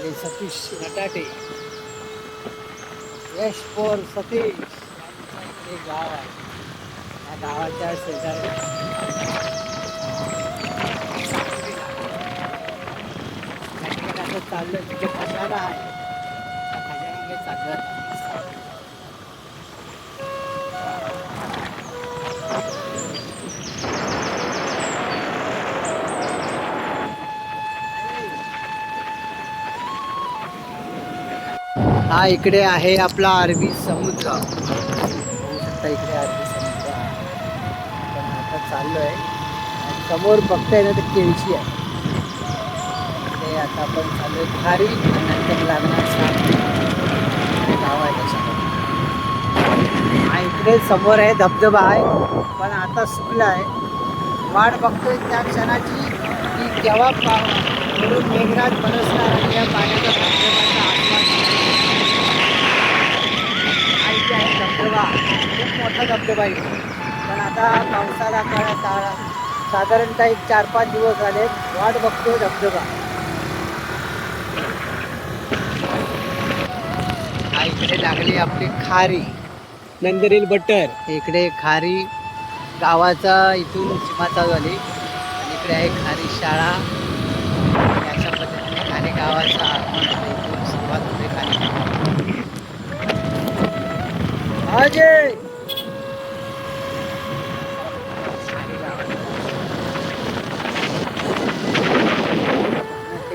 श्री सतीश नटाटे, यश पोर सतीश यांचं एक गाव आहे. या गावाच्या शेजारी या ठिकाणी असं चाललं तिथे खजाना आहे. त्या खजानाकडे चाललं. हा इकडे आहे आपला अरबी समुद्र. आता इकडे अरबी समुद्र आहे. आपण आता चाललोय आणि समोर बघताय ना ते केळशी आहे. ते आता आपण चाललोय खारी आणि नंतर लागणार साखरी. ते गाव आहे त्याच्यामध्ये. हा इकडे समोर आहे धबधबा आहे, पण आता सुकला आहे. वाट बघतोय त्या क्षणाची की केव्हा वरून मेघराज बरसणार आणि या पाण्याचा धबधबाचा आसमान धबधबा खूप मोठा धबधबा आहे. पण आता पावसाला काळात साधारणतः एक 4-5 दिवस झाले वाट बघतोय धबधबा. हा इकडे लागली आपली खारी नंदरेल बटर. इकडे खारी गावाचा इथून सीमा चालू झाली आणि इकडे आहे खारी शाळा. अशा पद्धतीने खारी गावाचा इथून सुरुवात होते. खारी अजय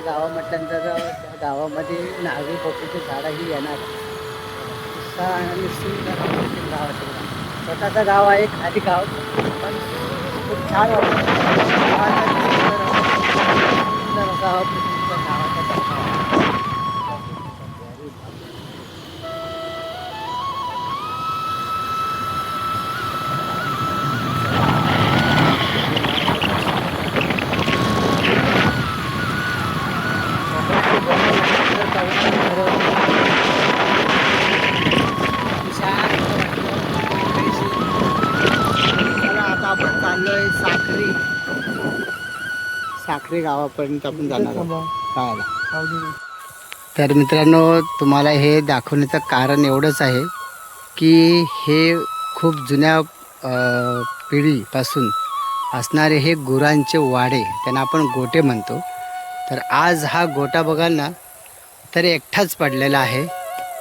गावा म्हटल्यानंतर त्या गावामध्ये नारळी पोपटीची झाडंही येणार. आणि सुंदर गावाचं स्वतःचं गाव आहे खाली गाव, पण खूप छान वाटतं. सुंदर गाव गावाचा साखरी गावापर्यंत आपण जाणार आहोत. तर मित्रांनो, तुम्हाला हे दाखवण्याचं कारण एवढंच आहे की हे खूप जुन्या पिढीपासून असणारे हे गुरांचे वाडे, त्यांना आपण गोटे म्हणतो. तर आज हा गोटा बघाल ना तर एकटाच पडलेला आहे.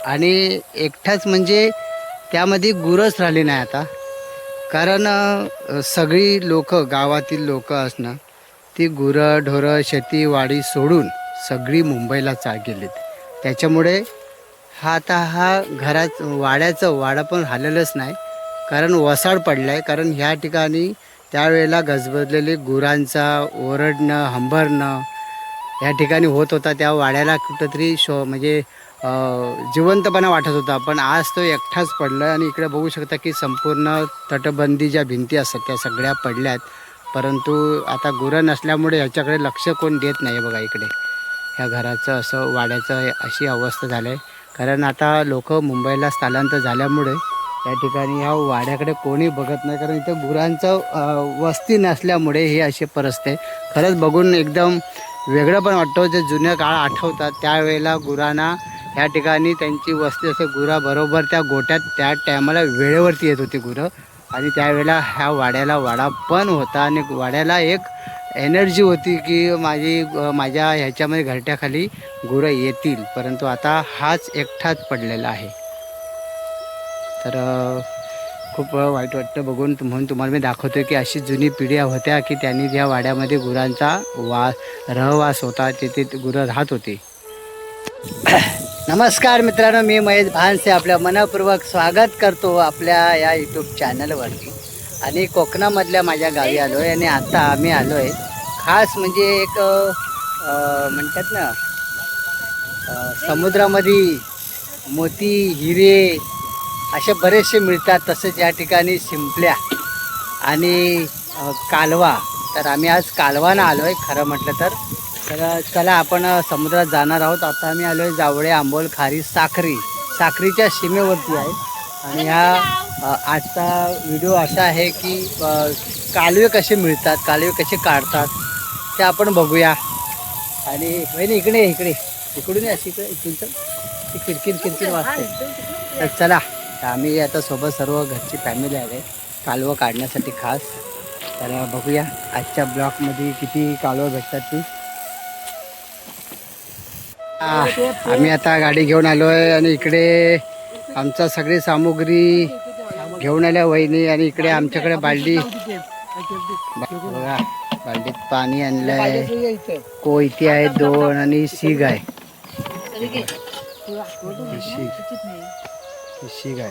आणि एकटाच म्हणजे त्यामध्ये गुरंच राहिली नाही आता. कारण सगळी लोक, गावातील लोक असणं, ती गुरं ढोरं शेतीवाडी सोडून सगळी मुंबईला गेलीत. त्याच्यामुळे हा घरात वाडा पण राहिलेलंच नाही, कारण वसाड पडला आहे. कारण ह्या ठिकाणी त्यावेळेला गजबजलेली गुरांचा ओरडणं हंबरणं ह्या ठिकाणी होत होता. त्या वाड्याला कुठंतरी म्हणजे जिवंतपणा वाटत होता. पण आज तो एकटाच पडला आणि इकडे बघू शकता की संपूर्ण तटबंदी ज्या भिंती असतात त्या सगळ्या पडल्यात. परंतु आता गुरं नसल्यामुळे ह्याच्याकडे लक्ष कोण देत नाही. बघा इकडे ह्या घराचं असं वाड्याचं अशी अवस्था झाली आहे. कारण आता लोक मुंबईला स्थलांतर झाल्यामुळे या ठिकाणी ह्या वाड्याकडे कोणी बघत नाही. कारण इथं गुरांचं वस्ती नसल्यामुळे ही अशी परिस्थिती आहे. खरंच बघून एकदम वेगळं पण वाटतं. जे जुन्या काळ आठवतात त्यावेळेला गुरांना ह्या ठिकाणी त्यांची वस्ती असते. गुराबरोबर त्या गोट्यात त्या टायमाला वेळेवरती येत होती गुरं. आणि त्यावेळेला ह्या वाड्याला वाडा पण होता आणि वाड्याला एक एनर्जी होती की माझ्या ह्याच्यामध्ये घरट्याखाली गुरं येतील. परंतु आता हाच एकटाच पडलेला आहे. तर खूप वाईट वाटतं बघून. म्हणून तुम्हाला मी दाखवतो की अशी जुनी पिढ्या होत्या की त्यांनी ज्या वाड्यामध्ये गुरांचा रहवास होता, तिथे गुरं राहत होती. नमस्कार मित्रांनो, मी महेश भानसे आपल्या मनपूर्वक स्वागत करतो आपल्या या यूट्यूब चॅनलवरती. आणि कोकणामधल्या माझ्या गावी आलो आहे आणि आता आम्ही आलो आहे खास म्हणजे एक म्हणतात ना समुद्रामध्ये मोती हिरे असे बरेचसे मिळतात. तसेच या ठिकाणी शिंपल्या आणि कालवा. तर आम्ही आज कालवानं आलो आहे खरं म्हटलं तर. चला आपण समुद्रात जाणार आहोत. आता आम्ही आलो आहे जावळे आंबोल खारी साखरीच्या सीमेवरती आहे. आणि ह्या आजचा व्हिडिओ असा आहे की कालवे कसे मिळतात, कालवे कसे काढतात ते आपण बघूया. आणि बहिणी इकडे इकडून अशी इथून ती किरकिर किरकिर वाजते. तर चला आम्ही आता सोबत सर्व घरची फॅमिली आले कालवं काढण्यासाठी खास. तर बघूया आजच्या ब्लॉकमध्ये किती कालवं भेटतात ती. आम्ही आता गाडी घेऊन आलो आहे आणि इकडे आमचा सगळी सामुग्री घेऊन आल्या वहिनी. आणि इकडे आमच्याकडे बालदी बघा, बालदीत पाणी आणलंय, कोयती आहे 2 आणि शीग आहे. शीग आहे.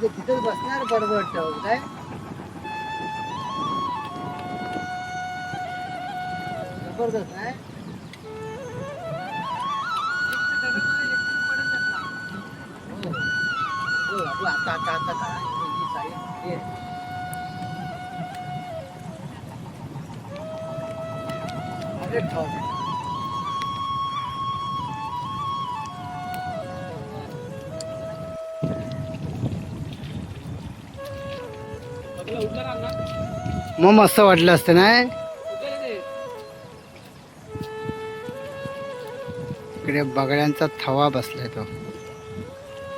तिथेच बसणार बरोबर काय जबरदस्त नाही. आता आता आता मग मस्त वाटलं असतं ना. इकडे बगड्यांचा थवा बसलाय तो,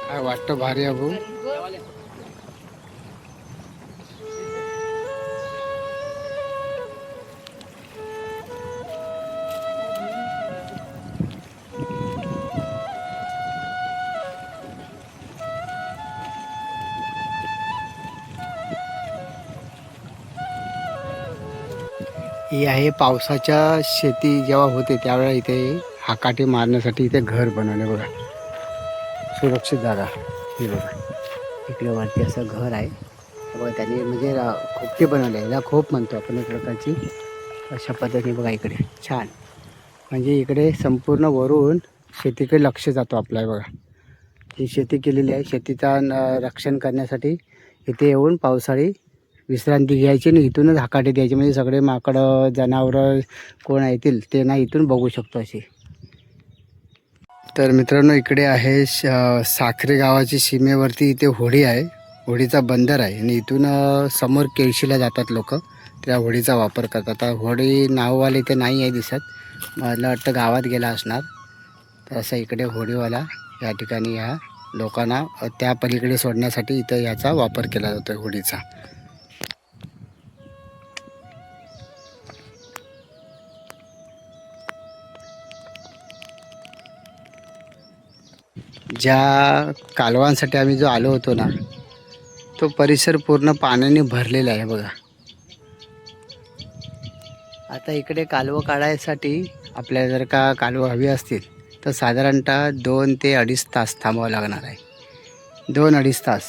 काय वाटतं भारी अबू. ही आहे पावसाच्या शेती जेव्हा होते त्यावेळेला इथे हाकाटी मारण्यासाठी इथे घर बनवले बघा, सुरक्षित जागा. ही बघा इकडे वरती असं घर आहे बघा, त्यांनी म्हणजे खोपटी बनवले, याला खोप म्हणतो आपण एक प्रकारची. अशा पद्धतीने बघा इकडे छान, म्हणजे इकडे संपूर्ण वरून शेतीकडे लक्ष जातो आपला. बघा ही शेती केलेली आहे, शेतीचा रक्षण करण्यासाठी इथे येऊन पावसाळी विश्रांती घ्यायची आणि इथूनच हाकाटी द्यायची, म्हणजे सगळे माकडं जनावरं कोण येतील ते ना इथून बघू शकतो अशी. तर मित्रांनो इकडे आहे साखरे गावाची सीमेवरती इथे होडी आहे, होडीचा बंदर आहे आणि इथून समोर केळशीला जातात लोक, त्या होडीचा वापर करतात. आता होडी नाववाले इथे नाही आहे दिसत, मला वाटतं गावात गेला असणार. तर असं इकडे होडीवाला या ठिकाणी ह्या लोकांना त्या पलीकडे सोडण्यासाठी इथं याचा वापर केला जातो होडीचा. ज्या कालवांसाठी आम्ही जो आलो होतो ना, तो परिसर पूर्ण पाण्याने भरलेला आहे बघा. आता इकडे कालवं काढायसाठी आपल्याला जर का कालवं हवी असतील तर साधारणतः 2 ते 2.5 तास थांबावं लागणार आहे. 2-2.5 तास.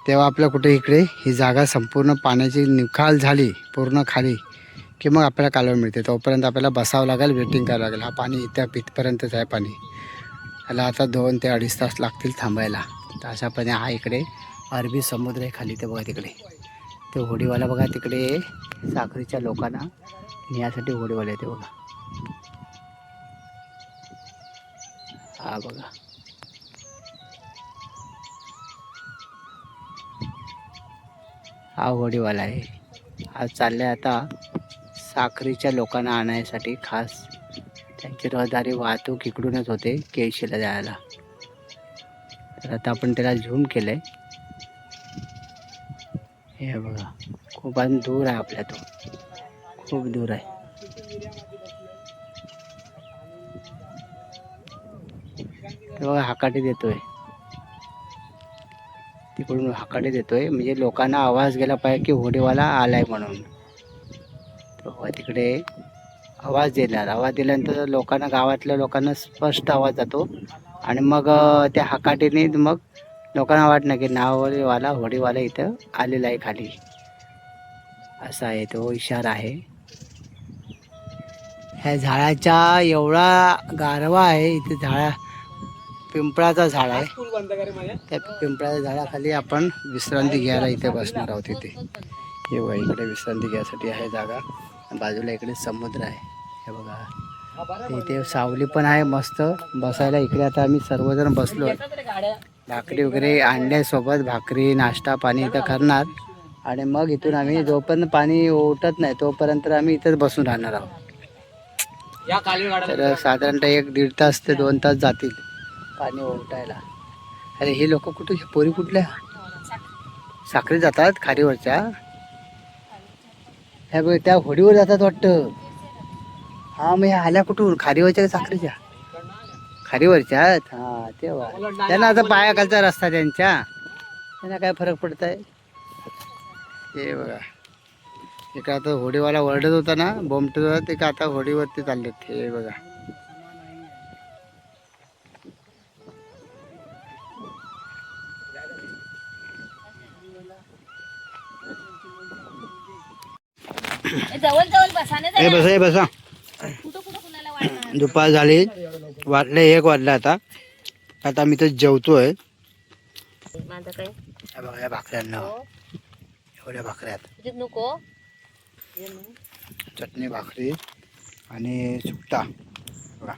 तेव्हा आपल्या कुठे इकडे ही जागा संपूर्ण पाण्याची निखाल झाली पूर्ण खाली की मग आपल्याला कालवं मिळते. तोपर्यंत आपल्याला बसावं लागेल, वेटिंग करावं लागेल. हा पाणी इथपर्यंतच आहे पाणी, ह्याला आता 2 ते 2.5 तास लागतील थांबायला. तर अशापणे हा इकडे अरबी समुद्र आहे खाली, ते बघा तिकडे ते होडीवाला बघा, तिकडे साखरीच्या लोकांना नेण्यासाठी होडीवाला येते बघा. हा बघा हा होडीवाला आहे, हा चाललाय आता साखरीच्या लोकांना आणण्यासाठी खास. त्यांची रहदारी वाहतूक इकडूनच होते केळशीला जायला. तर आता आपण त्याला झूम केलंय हे बघा खूप अजून दूर आहे आपल्या तो, खूप दूर आहे. हे बघा हाकाटी देतोय, तिकडून हाकाटी देतोय म्हणजे लोकांना आवाज गेला पाहिजे की होडीवाला आलाय म्हणून. तो तिकडे आवाज दिल्यानंतर लोकांना, गावातल्या लोकांना स्पष्ट आवाज जातो आणि मग त्या हाकाटीने मग लोकांना वाटणं की नाववाला होडीवाला इथं आलेला आहे खाली, असा आहे तो इशारा आहे. ह्या झाडाच्या एवढा गारवा आहे इथे, पिंपळाचा झाड आहे. त्या पिंपळाच्या झाडाखाली आपण विश्रांती घ्यायला इथे बसणार आहोत. इथे हे बघा, इकडे विश्रांती घ्यायसाठी आहे जागा. बाजूला इकडे समुद्र आहे. हे बघा इथे सावली पण आहे मस्त बसायला. इकडे आता आम्ही सर्वजण बसलो आहे. भाकरी वगैरे आणल्यासोबत भाकरी नाश्ता पाणी इथं करणार आणि मग इथून आम्ही जोपर्यंत पाणी ओटत नाही तोपर्यंत आम्ही इथंच बसून राहणार आहोत. तर साधारणतः 1-1.5 तास ते 2 तास जातील पाणी ओटायला. अरे हे लोक कुठे, पोरी कुठल्या साखरी जातात खारीवरच्या, ह्या बघ त्या होडीवर जातात वाटतं. हा मग ह्या आल्या कुठून, खारीवरच्या साखरेच्या, खारीवरच्या. हा तेव्हा त्यांना आता पायाखालचा रस्ता त्यांच्या, त्यांना काय फरक पडत आहे. हे बघा एका आता होडीवाला ओरडत होता ना, बोंबटत होता, ते का आता होडीवरती चाललेत. हे बघा हे बसा. दुपार झाली, वाजले 1 वाजला. आता मी तर जेवतोय. बघा या भाकऱ्यांना, एवढ्या भाकऱ्यात चटणी भाकरी आणि सुकटा. बघा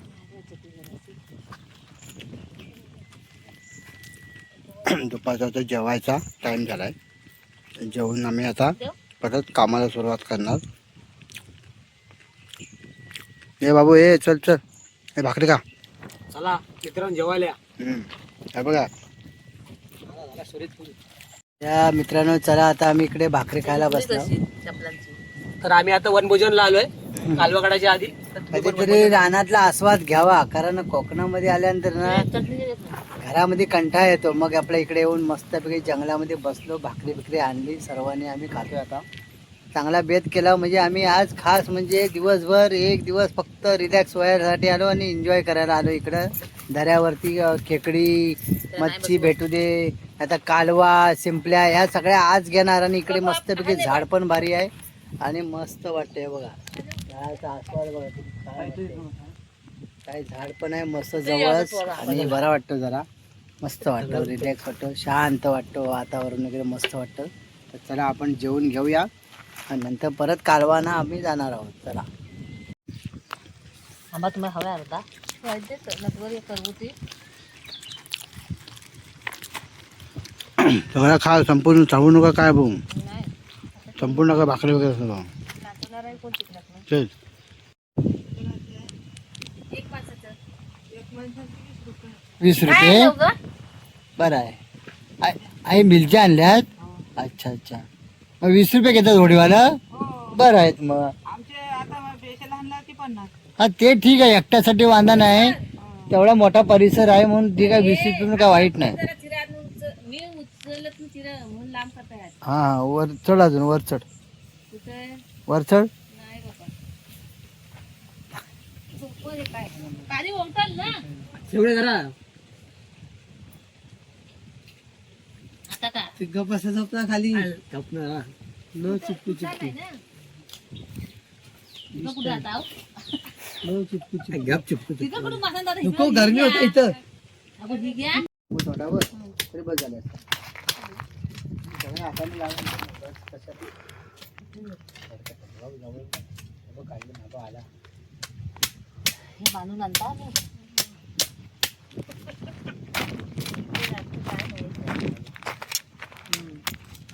दुपारचा तर जेवायचा टाइम झालाय. जेवून आम्ही आता परत कामाला सुरुवात करणार. हे बाबू हे चल चल, हे भाकरी का चला मित्रांनो जेवायला. हे बघा या मित्रांनो, चला आता आम्ही इकडे भाकरी खायला बसलो. तर आम्ही आता वनभोजनला आलोय कालवा काढायच्या आधी. कधीतरी रानातला आस्वाद घ्यावा, कारण कोकणामध्ये आल्यानंतर ना घरामध्ये कंटाळा येतो. मग आपल्या इकडे येऊन मस्तपैकी जंगलामध्ये बसलो, भाकरी बिकरी आणली सर्वांनी, आम्ही खातोय. आता चांगला बेत केला. म्हणजे आम्ही आज खास म्हणजे दिवसभर 1 दिवस फक्त रिलॅक्स व्हायसाठी आलो आणि एन्जॉय करायला आलो. इकडं दऱ्यावरती खेकडी मच्छी भेटू दे, आता कालवा शिंपल्या ह्या सगळ्या आज घेणार. आणि इकडे मस्तपैकी झाड पण भारी आहे आणि मस्त वाटतंय बघा, झाडाचा आस्वाद बघा काय झाड पण आहे मस्त जवळच आणि बरं वाटतं, जरा मस्त वाटतं, रिलॅक्स वाटतं, शांत वाटतं, वातावरण वगैरे मस्त वाटतं. तर चला आपण जेवून घेऊया आणि नंतर परत कालवाना आम्ही जाणार आहोत. चला आंबा तुम्हाला हवा आहे सगळा खा, संपूर्ण चावू नका. काय बघू संपूर्ण नका, भाकरी वगैरे सगळं चल. 20 रुपये बरं आहे. आई मिरच्या आणल्यात. अच्छा अच्छा, मग 20 रुपये घेतात होडीवाला. बरं आहेत मग. हा ते ठीक आहे, एकट्यासाठी वांदा नाही. तेवढा मोठा परिसर आहे म्हणून ठीक आहे. 20 रुपये काय वाईट नाही. हा वर चढ, अजून वर चढ, वर चढ. एवढे करा गप बसा, झोपला खाली नो चिपकू चिपकू, नो चिपकू चिपकू, गप चिपकू चिपकू नको, गरमी होता इथं. तोंडावर तरी बस झालं. हाताने लावून आला हे बांधून आणता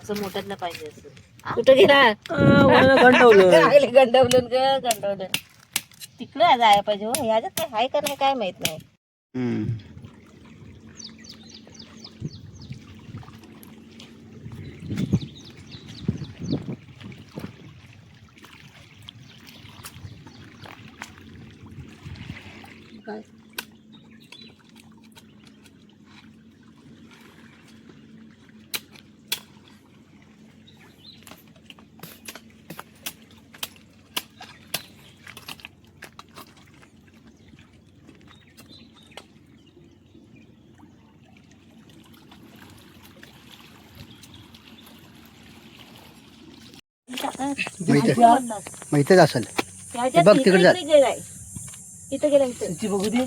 असं मोठ्यातलं पाहिजे. असं कुठं गेला गंडवलं गंडवलं तिकडे जायला पाहिजे. हो ह्याच्यात काय हाय का नाही काय माहित नाही. माहितच असेल. त्याच्यात बघ तिकडे जा. इकडे गेलाय. इथं गेला इथं. तिची बघू दे.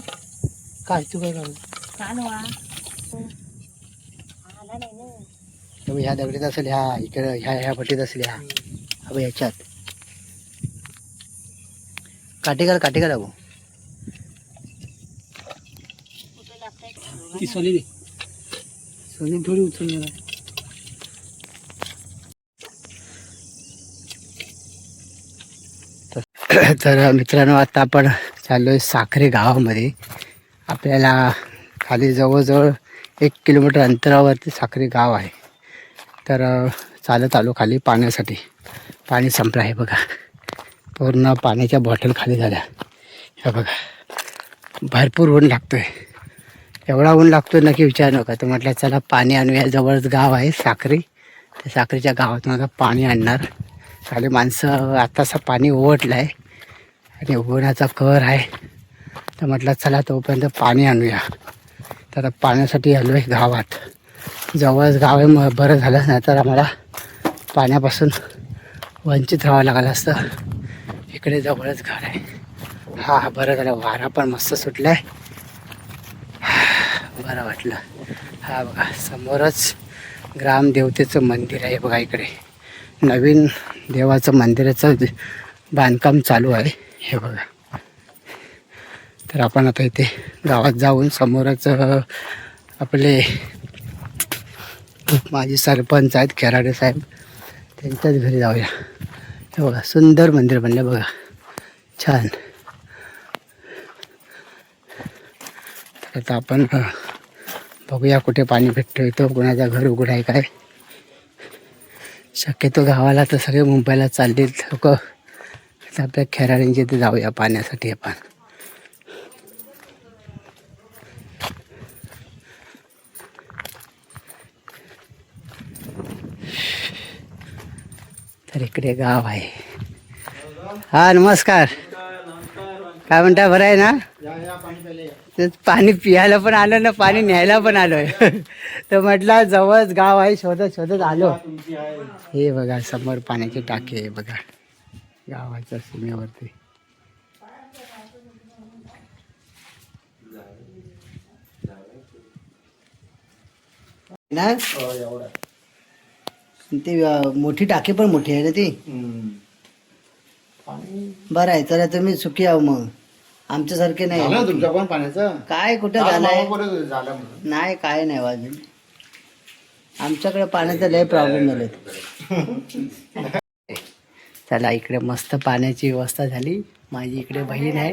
काय तू काय काढू? छान वा. आला नाही ना. तर ह्या दगडीत असेल, ह्या इकडे ह्या पट्टीत असेल, ह्याच्यात काठी का भाऊ. ती सोली दे. सोनी थोडी उचलून तर मित्रांनो, आता आपण चाललोय साखरे गावामध्ये. आपल्याला खाली जवळजवळ 1 किलोमीटर अंतरावरती साखरे गाव आहे. तर चालत आलो खाली पाण्यासाठी. पाणी संपलं आहे बघा. पूर्ण पाण्याच्या बॉटल खाली झाल्या. हे बघा, भरपूर ऊन लागतोय. एवढा ऊन लागतोय ना की विचार नका. तर म्हटलं चला पाणी आणूया. जवळच गाव आहे साखरी. त्या साखरीच्या गावातून आता पाणी आणणार. खाली माणसं आताचं पाणी ओवटलं आहे आणि उन्हाचा कहर आहे. तर म्हटलं चला तोपर्यंत पाणी आणूया. तर पाण्यासाठी आलो आहे गावात. जवळच गाव आहे, मग बरं झालं. नाही तर आम्हाला पाण्यापासून वंचित राहावं लागलं असतं. इकडे जवळच घर आहे. हा बरं झालं. वारा पण मस्त सुटला आहे. बरं वाटलं. हा बघा, समोरच ग्रामदेवतेचं मंदिर आहे बघा. इकडे नवीन देवाचं मंदिराचं बांधकाम चालू आहे. हे बघा. तर आपण आता इथे गावात जाऊन समोरच आपले माजी सरपंच आहेत खेराडे साहेब, त्यांच्याच घरी जाऊया. हे बघा, सुंदर मंदिर बनलं बघा, छान. तर आता आपण बघूया कुठे पाणी भेटतो. इथं कोणाचं घर उघड आहे काय. शक्यतो गावाला तर सगळे मुंबईला चाललेत लोक. आपल्या खेराड्यांच्या इथे जाऊया पाण्यासाठी आपण. तर इकडे गाव आहे. हा नमस्कार. काय म्हणता, बरं आहे ना? तेच पाणी पियाला पण आलो ना, पाणी न्यायला पण आलोय. तर म्हटलं जवळच गाव आहे, शोधत शोधत आलो. हे बघा समोर पाण्याची टाकी आहे बघा, गावाच्या सीमेवरती. ना ती मोठी टाकी पण मोठी आहे ना ती. बरं आहे, चला तुम्ही सुखी आहो. मग आमच्यासारखे नाही. तुमच्या पण पाण्याचं काय कुठं झालंय? झालं नाही, काय नाही अजून. आमच्याकडे पाण्याचा लय प्रॉब्लेम झाले. चला, इकडे मस्त पाण्याची व्यवस्था झाली. माझी इकडे बहीण आहे,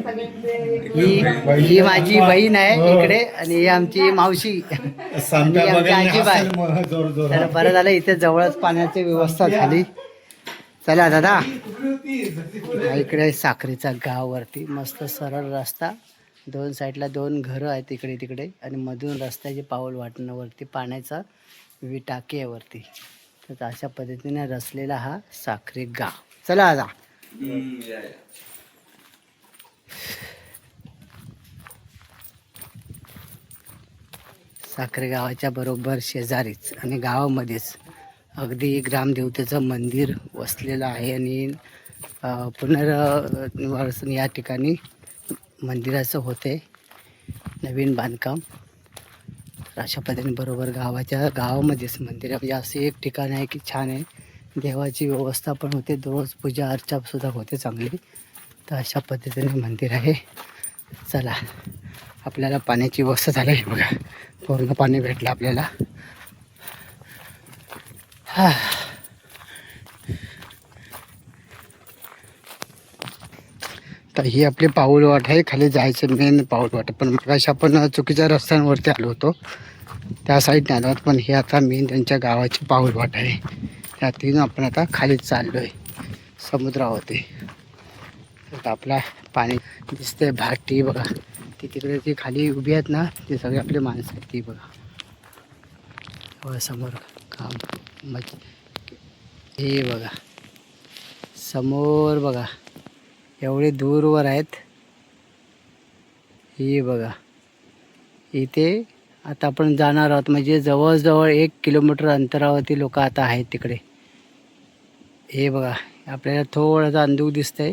ही माझी बहीण आहे इकडे, आणि ही आमची मावशी आणि आमची आजीबाई. तर बरं झालं इथे जवळच पाण्याची व्यवस्था झाली. चला दादा, इकडे साखरेचा गाव वरती मस्त सरळ रस्ता, 2 साईडला 2 घरं आहेत इकडे तिकडे, आणि मधून रस्त्याचे पाऊल वाटण्यावरती पाण्याचा टाकी आहे वरती. तर अशा पद्धतीने रचलेला हा साखरे गाव. चला आता साखरे गावाच्या बरोबर शेजारीच आणि गावामध्येच अगदी ग्रामदेवतेचं मंदिर वसलेलं आहे. आणि पुनर्निवासन या ठिकाणी मंदिराचं होते नवीन बांधकाम. अशा पद्धतीने बरोबर गावामध्येच मंदिर म्हणजे असं एक ठिकाण आहे की छान आहे. देवाची व्यवस्था पण होते, रोज पूजा अर्चा सुद्धा होते चांगली. तर अशा पद्धतीने मंदिर आहे. चला, आपल्याला पाण्याची व्यवस्था झाली आहे बघा, पूर्ण पाणी भेटलं आपल्याला. हा, तर ही आपली पाऊल वाट आहे, खाली जायचं मेन पाऊल वाट. पण मगाशी आपण चुकीच्या रस्त्यांवरती आलो होतो, त्या साईडने आलो होतो. पण ही आता मेन त्यांच्या गावाची पाऊल वाट आहे. त्यातून आपण आता खाली चाललो आहे समुद्रावरती. तर आपला पाणी दिसते, भाटी बघा ती तिकडे, ती खाली उभी आहेत ना, ती सगळी आपली माणसं आहेत ती बघा. समोर काम हे बघा, समोर बघा एवढे दूरवर आहेत. हे बघा, इथे आता आपण जाणार आहोत. म्हणजे जवळजवळ 1 किलोमीटर अंतरावरती लोक आता आहेत तिकडे. हे बघा, आपल्याला थोडासा अंधूक दिसतंय,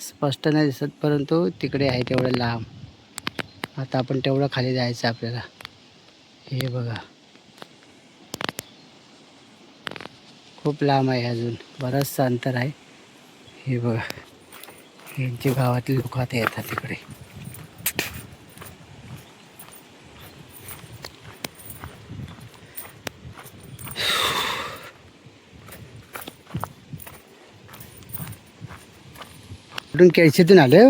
स्पष्ट नाही दिसत, परंतु तिकडे आहे तेवढं लांब. आता आपण तेवढं खाली जायचं आपल्याला. हे बघा खूप लांब आहे, अजून बरंचसं अंतर आहे. हे बघा यांच्या गावातले लोक आता येतात तिकडे. कुठून केळशीतून आले?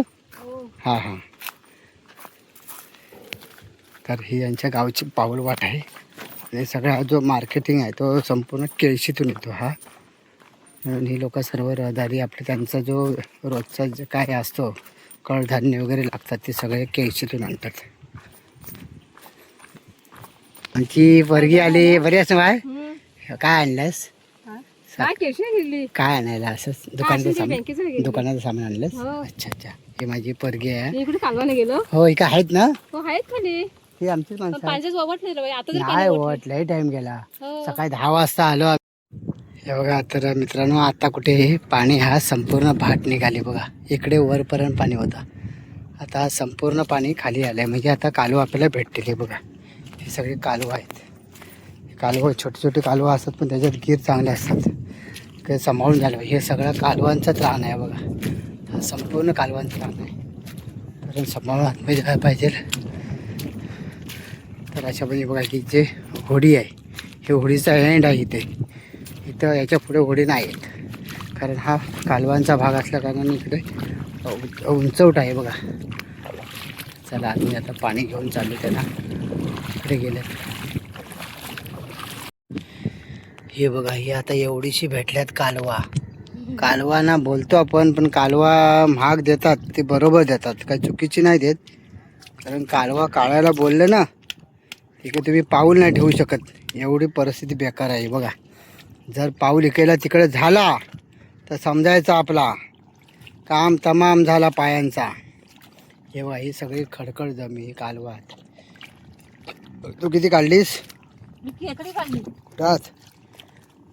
हां हां. तर ही यांच्या गावची पाऊल वाट आहे आणि सगळा जो मार्केटिंग आहे तो संपूर्ण केळशीतून येतो हा. म्हणून ही लोक सर्व रहदारी आपले त्यांचा जो रोजचा जे काय असतो कडधान्य वगैरे लागतात ते सगळे केळशीतून आणतात. आमची पोरगी आली. बरी असं बाय, काय आणलंस? काय आणायला? असंच दुकानाचं सामान? दुकानाचं सामान आणलंस? अच्छा अच्छा. ही माझी पोरगी आहे. गेलो हो इकडे आहेत ना? आहेत खाली. ही आमचीच माणसं आहेत. आता नाही ओटलाही टाइम गेला. सकाळी 10 वाजता आलो. हे बघा तर मित्रांनो, आता कुठे पाणी हा संपूर्ण भाट निघाली बघा. इकडे वरपर्यंत पाणी होता, आता संपूर्ण पाणी खाली आलंय. म्हणजे आता कालवा आपल्याला भेटतील. हे बघा हे सगळे कालवा आहेत. कालवा छोटे छोटे कालवा असतात पण त्याच्यात गीर चांगले असतात. काही सांभाळून झालं. हे सगळं कालवांचंच रान आहे बघा. हा संपूर्ण कालवांचं रान आहे, तर सांभाळून आतमध्ये जायला पाहिजे. तर अशा म्हणजे बघा ही जे होडी आहे, हे होडीचा एंड आहे इथे. इथं याच्या पुढे होडी नाही आहेत, कारण हा कालवांचा भाग असल्या कारणाने इकडे उंचवट आहे बघा. चला आम्ही आता पाणी घेऊन चाललो त्यांना. इकडे गेले हे बघा. ही आता एवढीशी भेटल्यात कालवा. कालवाना बोलतो आपण, पण कालवा महाग देतात, ते बरोबर देतात, काही चुकीची नाही देत. कारण कालवा काढायला बोललं ना तिकडे तुम्ही पाऊल नाही ठेवू शकत, एवढी परिस्थिती बेकार आहे बघा. जर पाऊल इकडला तिकडे झाला तर समजायचा आपला काम तमाम झाला पायांचा. हे बघा ही सगळी खडखड जमी कालवात. तू किती काढलीस? कुठं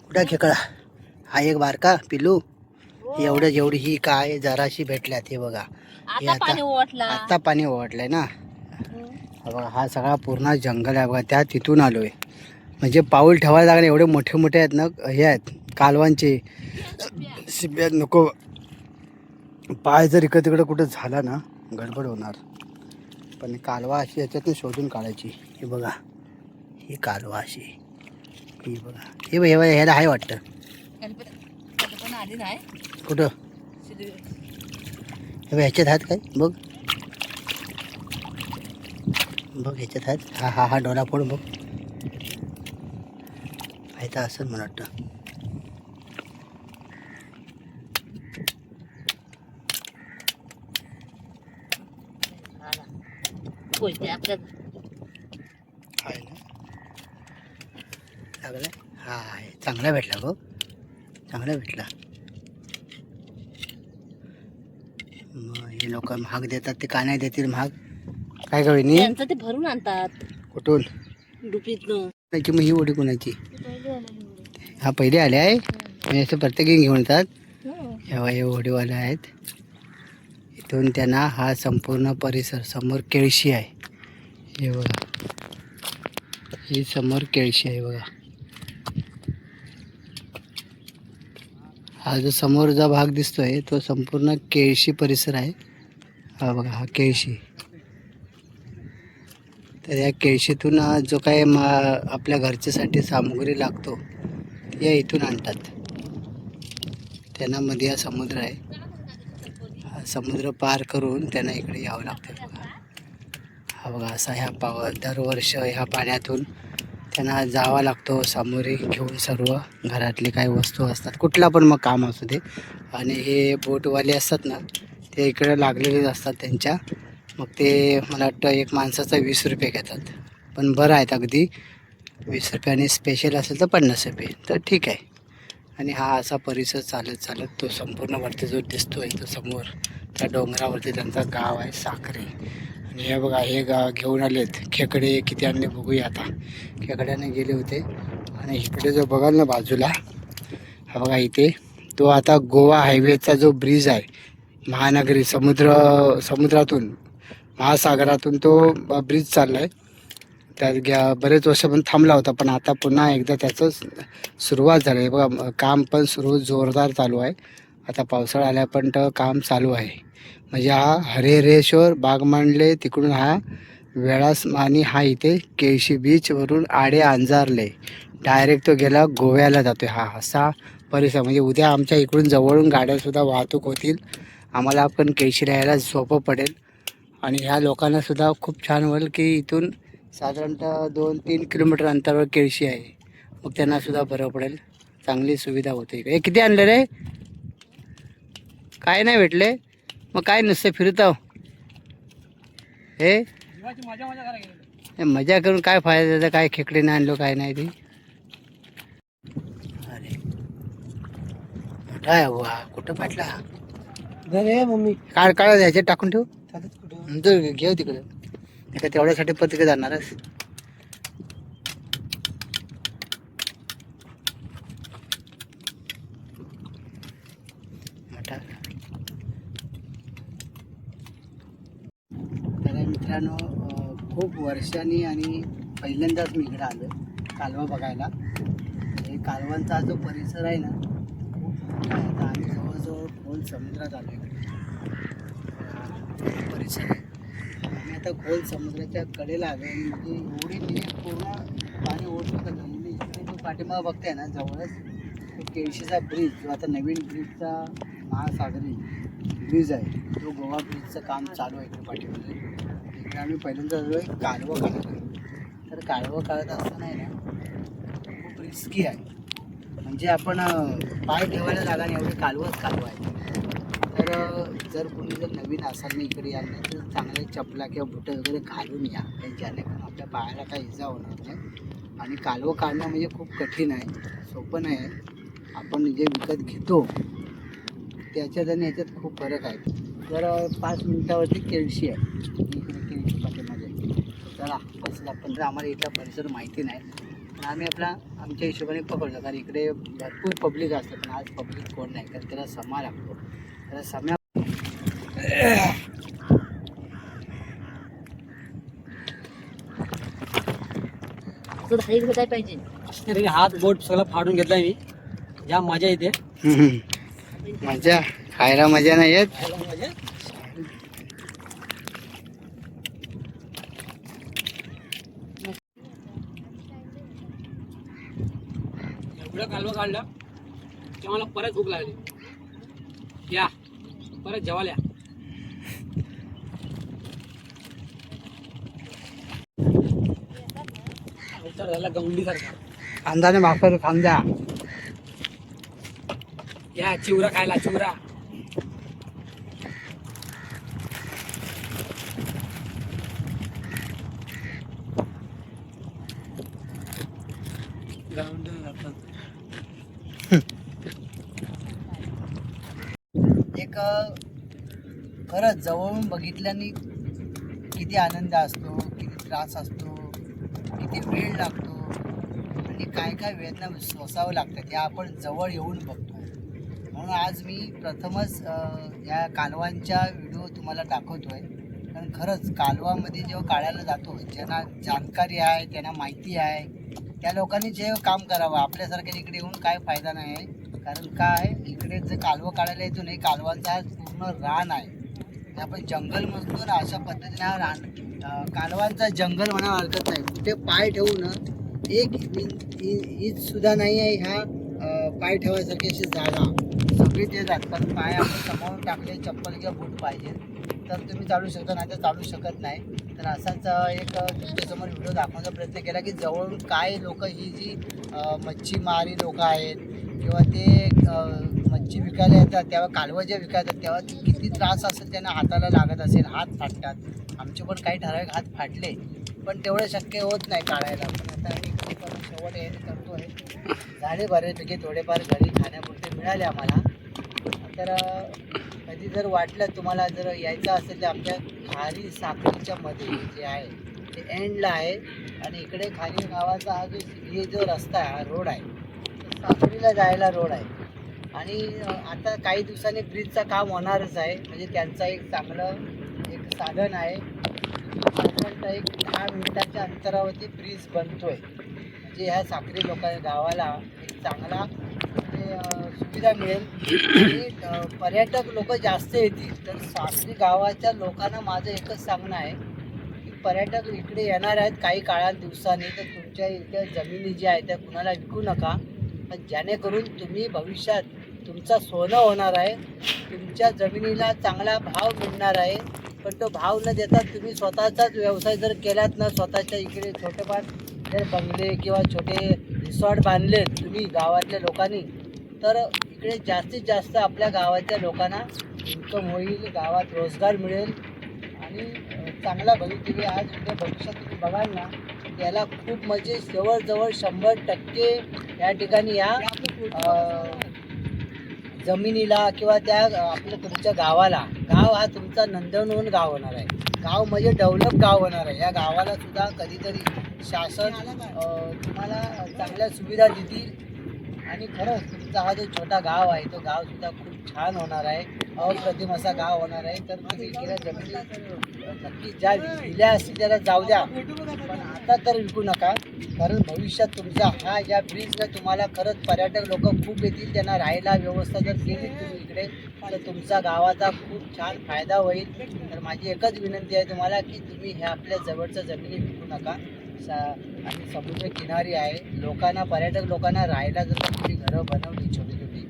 कुठं खेकडा? हा एक बारका पिलू. एवढं जेवढी ही काय जराशी भेटल्यात. हे बघा हे आता पाणी ओढलंय ना. बघा हा सगळा पूर्ण जंगल आहे बघा. त्या तिथून आलोय, म्हणजे पाऊल ठेवायला लागले. एवढे मोठे मोठे आहेत ना, हे आहेत कालवांचे शिब्यात. नको पाय जर इकडं तिकडं कुठं झाला ना गडबड होणार. पण कालवा अशी याच्यातून शोधून काढायची. हे बघा ही कालवा अशी. ही बघा हे बघा ह्याला आहे वाटतं. कुठं? हे बघ ह्याच्यात आहेत काय बघ. बघ ह्याच्यात आहेत. हा हा हा डोला फोड बघ. आहे तर असं मला वाटतं. आहे ना, लागलं. हा आहे, चांगला भेटला गो, चांगला भेटला. मग हे लोक महाग देतात, ते का नाही देतील महाग? काय कळणी ते भरून आणतात. कुठून? डुपीतनं. त्याची मग ही ओढी कोणाची? हा पहिले आले आहे, म्हणजे असं प्रत्येकी घेऊन येतात. हे ओढीवाले आहेत. इथून त्यांना हा संपूर्ण परिसर. समोर केळशी आहे हे बघा. ही समोर केळशी आहे बघा. हा जो समोर जो भाग दिसतोय तो संपूर्ण केळशी परिसर आहे. हा बघा हा केळशी. तर या केळशीतून जो काय आपल्या घरच्यासाठी सामुग्री लागतो या इथून आणतात. त्यांना मध्ये हा समुद्र आहे. हा समुद्र पार करून त्यांना इकडे यावं लागतं बघा. हा बघा असा ह्या दरवर्ष ह्या पाण्यातून त्यांना जावा लागतो सामुग्री घेऊन. सर्व घरातले काही वस्तू असतात, कुठला पण मग काम असू दे. आणि हे बोटवाले असतात ना ते इकडे लागलेलेच असतात त्यांच्या. मग ते मला वाटतं एक माणसाचा 20 रुपये घेतात, पण बरं आहेत अगदी. 20 रुपये आणि स्पेशल असेल तर 50 रुपये, तर ठीक आहे. आणि हा असा परिसर चालत चालत तो संपूर्ण वरती जो दिसतोय तो समोर त्या डोंगरावरती त्यांचं गाव आहे साखरे. आणि हे बघा हे गाव घेऊन आलेत खेकडे. किती आणले बघूया आता. खेकड्याने गेले होते. आणि इकडे जो बघाल ना बाजूला, हा बघा इथे तो आता गोवा हायवेचा जो ब्रिज आहे महानगरी समुद्रातून महासागरातून तो ब्रिज चालला आहे. त्यात बरेच वर्ष पण थांबला होता, पण आता पुन्हा एकदा त्याचं सुरुवात झाली आहे बघा. काम पण जोरदार चालू आहे. आता पावसाळा आल्या पण तर काम चालू आहे. म्हणजे हा हरिहरेश्वर बागमांडले तिकडून हा वेळास आणि हा इथे केळशी बीचवरून आडे अंजारले डायरेक्ट तो गेला गोव्याला जातो. हा असा परिसर म्हणजे उद्या आमच्या इकडून जवळून गाड्यासुद्धा वाहतूक होतील. आम्हाला पण केळशीला यायला सोपं पडेल आणि ह्या लोकांनासुद्धा खूप छान होईल की इथून साधारणतः 2-3 किलोमीटर अंतरावर केळशी आहे. मग त्यांनासुद्धा बरं पडेल, चांगली सुविधा होते. हे किती आणलं रे? काय नाही भेटले मग काय नसतं फिरताव हे मजा करून काय फायदा त्याचा? काय खेकडे नाही आणलो काय नाही ती. अरे मोठा आहे वा, कुठं फाटला मम्मी काळ काळ ह्याच्यात टाकून ठेवू नंतर घेऊ तिकडे. एका तेवढ्यासाठी पण तिकडे जाणारच. मोठा तर मित्रांनो खूप वर्षांनी आणि पहिल्यांदाच मी इकडे आलो कालवा बघायला. हे कालवांचा जो परिसर आहे ना खूप मोठा आहे. आता आम्ही जवळजवळ खोल समुद्रात आलो इकडे. परिसर आहे. आम्ही आता खोल समुद्राच्या कडेला आलो आणि म्हणजे एवढी म्हणजे पूर्ण पाणी ओढ शकत नाही. म्हणजे इकडे जो पाठीमागा बघताय ना जवळच तो केळशीचा ब्रिज जो आता नवीन ब्रिजचा महासागरी ब्रिज आहे तो गोवा ब्रिजचं काम चालू आहे इकडे पाठीमागे. इकडे आम्ही पहिल्यांदा आलो आहे कालवं काढायला. तर कालवं काढत असताना आहे ना खूप रिस्की आहे. म्हणजे आपण पाय ठेवायला जागा नाही एवढी कालवं आहे. तर जर कोणी जर नवीन असाल ना इकडे याल नाही तर चांगले चपला किंवा बुटं वगैरे घालून या, ज्याने पण आपल्या पायाला काही इजा होणार नाही. आणि कालवं काढणं म्हणजे खूप कठीण आहे, सोपं नाही आहे. आपण जे विकत घेतो त्याच्यात आणि ह्याच्यात खूप फरक आहे. तर 5 मिनिटावरती केळशी आहे इकडे केळशी पाठीमध्ये. चला बसला पण जर आम्हाला इथला परिसर माहिती नाही पण आम्ही आमच्या हिशोबाने पकडतो. कारण इकडे भरपूर पब्लिक असतं पण आज पब्लिक कोण नाही कारण त्याला समा लागतो. त्याला सम्या काय पाहिजे अरे हात बोट सगळं फाडून घेतलाय मी. जाम मजा येते. मजा खायला मजा नाही येत. मजा एवढं कालवा काढलं की मला परत भूक लागली. या परत जेवायला या. झाला गवंडी सारखा कांदाने भाकर कांदा या चिवरा खायला चिवरा. एक खरंच जवळून बघितल्याने किती आनंद असतो, किती त्रास असतो, किती वेळ लागतो आणि काय वेदना सोसावं लागतात या आपण जवळ येऊन बघतो. म्हणून आज मी प्रथमच या कालवांच्या व्हिडिओ तुम्हाला दाखवतो आहे. कारण खरंच कालवामध्ये जेव्हा काढायला जातो ज्यांना जाणकारी आहे त्यांना माहिती आहे त्या लोकांनी जे काम करावं. आपल्यासारख्या इकडे येऊन काय फायदा नाही आहे. कारण काय इकडे जे कालवं काढायला येतो नाही कालवांचा हा पूर्ण रान आहे. आपण जंगल म्हणतो ना अशा पद्धतीने हा रान कालवांचा जंगल म्हणावं हरकत नाही. कुठे पाय ठेवून एक इंच सुद्धा नाही आहे ह्या पाय ठेवायसारखी अशी जागा सगळी ते जात. कारण पाय आपण समोरून टाकले चप्पल किंवा बूट पाहिजे तर तुम्ही चालू शकता नाही तर चालू शकत नाही. तर असाच एक तुमच्यासमोर व्हिडिओ दाखवण्याचा प्रयत्न केला की जवळून काय लोक ही जी मच्छीमारी लोक आहेत किंवा ते मच्छी विकायला येतात तेव्हा कालवं जे विकायतात तेव्हा ते किती त्रास असेल त्यांना हाताला लागत असेल, हात फाटतात. आमचे पण काही ठराविक हात फाटले पण तेवढं शक्य होत नाही काढायला. पण आता आम्ही करून शेवट हे करतो आहे. झाले बरेपैकी थोडेफार घरी खाण्यापुरते मिळाले आम्हाला. तर कधी जर वाटलं तुम्हाला जर यायचं असेल तर आमच्या खारी साखरीच्या मध्ये जे आहे ते एंडला आहे आणि इकडे खाली गावाचा हा जो रस्ता आहे हा रोड आहे साखरीला जायला रोड आहे. आणि आता काही दिवसांनी ब्रिजचं काम होणारच आहे. म्हणजे त्यांचं एक चांगलं एक साधन आहे. साधारणतः एक 10 मिनिटाच्या अंतरावरती ब्रिज बनतोय. म्हणजे ह्या साक्री गावाला एक चांगला म्हणजे सुविधा मिळेल आणि पर्यटक लोक जास्त येतील. तर साक्री गावाच्या लोकांना माझं एकच सांगणं आहे की पर्यटक इकडे येणार आहेत काही काळात दिवसांनी, तर तुमच्या इथल्या जमिनी ज्या आहेत त्या कुणाला विकू नका. पण जेणेकरून तुम्ही भविष्यात तुमचं सोनं होणार आहे, तुमच्या जमिनीला चांगला भाव मिळणार आहे. पण तो भाव न देता तुम्ही स्वतःचाच व्यवसाय जर केलात ना, स्वतःच्या इकडे छोटेफार जर बंगले किंवा छोटे रिसॉर्ट बांधले तुम्ही गावातल्या लोकांनी, तर इकडे जास्तीत जास्त आपल्या गावाच्या लोकांना इन्कम होईल, गावात रोजगार मिळेल आणि चांगला भवितव्य आज उद्या भविष्यात तुम्ही बघाल ना, त्याला खूप म्हणजे जवळजवळ 100% या ठिकाणी या जमिनीला किंवा त्या आपल्या तुमच्या गावाला, गाव हा तुमचा नंदनवन गाव होणार आहे. गाव म्हणजे डेव्हलप गाव होणार आहे. या गावाला सुद्धा कधीतरी शासन तुम्हाला चांगल्या सुविधा देतील आणि खरंच तुमचा हा जो छोटा गाव आहे तो गावसुद्धा खूप छान होणार आहे, अप्रतिम असा गाव होणार आहे. तर तुम्ही गेल्या जमिनी नक्की ज्या दिल्या असतील त्याला जाऊ द्या, पण आता तर विकू नका. कारण भविष्यात तुमचा हा या ब्रिजनं तुम्हाला खरंच पर्यटक लोक खूप येतील. त्यांना राहायला व्यवस्था जर केली तुम्ही इकडे तर तुमचा गावाचा खूप छान फायदा होईल. तर माझी एकच विनंती आहे तुम्हाला की तुम्ही ह्या आपल्या जवळच्या जमिनी विकू नका. आणि समुद्र किनारी आहे, लोकांना पर्यटक लोकांना राहायला जर तुम्ही घरं बनवली छोटी छोटी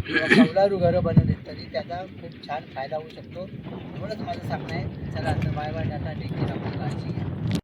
किंवा कौलारू घरं बनवली तरी त्याचा खूप छान फायदा होऊ शकतो. एवढंच माझं सांगणं आहे. चला आता bye bye, tata, take care, आपली काळजी घ्या.